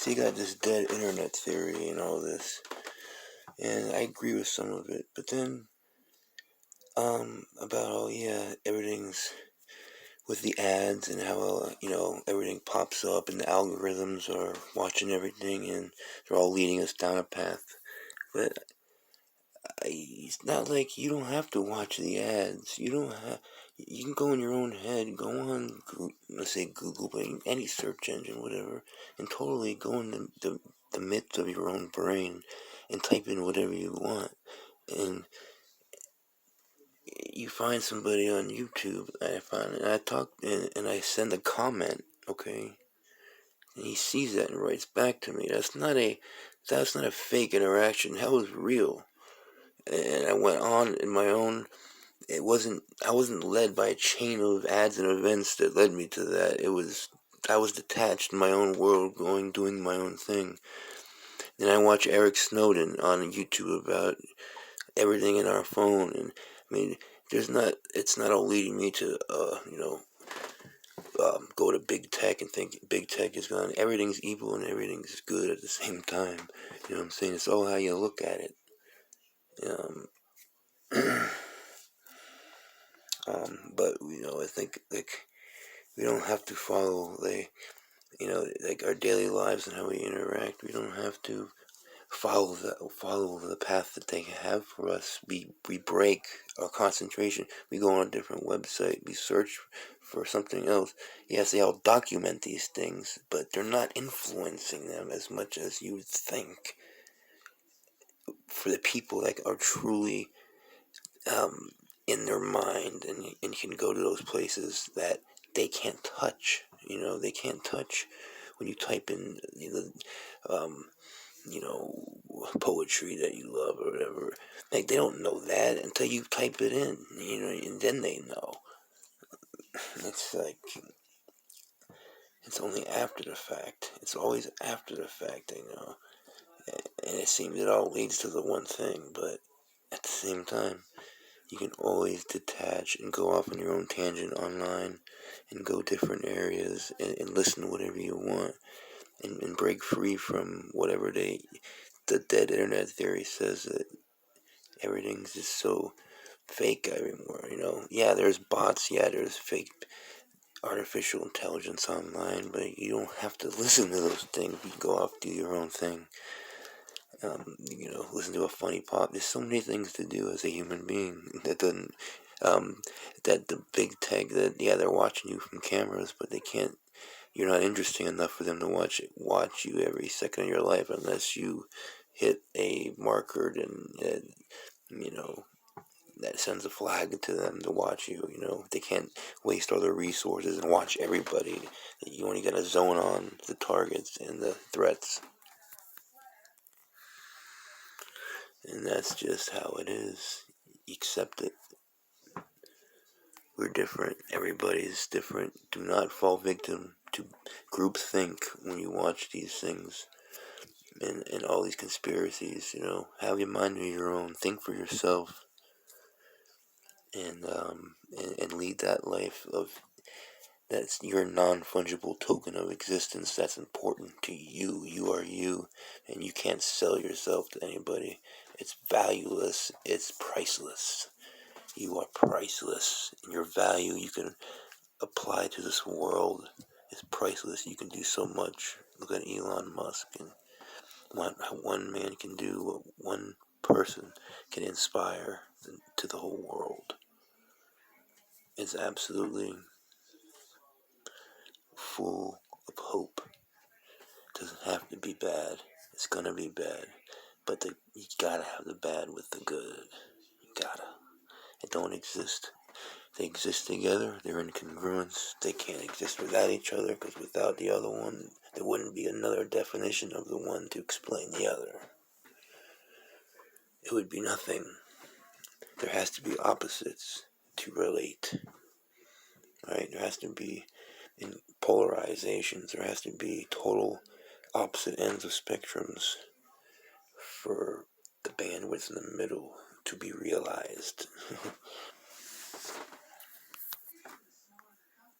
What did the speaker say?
So you got this dead internet theory and all this, and I agree with some of it. But then, about everything's with the ads and how everything pops up and the algorithms are watching everything and they're all leading us down a path. But it's not like you don't have to watch the ads. You can go in your own head, go on, let's say Google, but any search engine, whatever, and totally go in the midst of your own brain and type in whatever you want. And you find somebody on YouTube, and I talk, and I send a comment, okay? And he sees that and writes back to me. That's not a fake interaction. That was real. And I went on in my own. I wasn't led by a chain of ads and events that led me to that. I was detached in my own world, doing my own thing. Then I watch Eric Snowden on YouTube about everything in our phone, and I mean, it's not all leading me to, go to big tech and think big tech is gone. Everything's evil and everything's good at the same time. You know what I'm saying? It's all how you look at it. But I think like we don't have to follow like our daily lives and how we interact. We don't have to follow the path that they have for us. We break our concentration. We go on a different website. We search for something else. Yes, they all document these things, but they're not influencing them as much as you would think. For the people that are truly in their mind and can go to those places that they can't touch. They can't touch when you type in poetry that you love or whatever. Like, they don't know that until you type it in, and then they know. It's like, it's only after the fact. It's always after the fact they know. And it seems it all leads to the one thing, but at the same time, you can always detach and go off on your own tangent online and go different areas and listen to whatever you want and break free from whatever the dead internet theory says that everything's just so fake anymore. Yeah, there's bots, yeah, there's fake artificial intelligence online, but you don't have to listen to those things. You can go off, do your own thing. Listen to a funny pop. There's so many things to do as a human being that doesn't, that the big tech that, yeah, they're watching you from cameras, but they can't, you're not interesting enough for them to watch you every second of your life unless you hit a marker and that sends a flag to them to watch you. They can't waste all their resources and watch everybody. You only got to zone on the targets and the threats. And that's just how it is. Accept it. We're different. Everybody's different. Do not fall victim to groupthink when you watch these things and all these conspiracies. Have your mind of your own. Think for yourself. And lead that life of that's your non-fungible token of existence that's important to you. You are you, and you can't sell yourself to anybody. It's valueless. It's priceless. You are priceless. And your value you can apply to this world is priceless. You can do so much. Look at Elon Musk and what one man can do, what one person can inspire to the whole world. It's absolutely full of hope. It doesn't have to be bad. It's gonna be bad. But you gotta have the bad with the good. You gotta. It don't exist. They exist together. They're in congruence. They can't exist without each other, because without the other one, there wouldn't be another definition of the one to explain the other. It would be nothing. There has to be opposites to relate. Right? There has to be in polarizations. There has to be total opposite ends of spectrums for the bandwidth in the middle to be realized.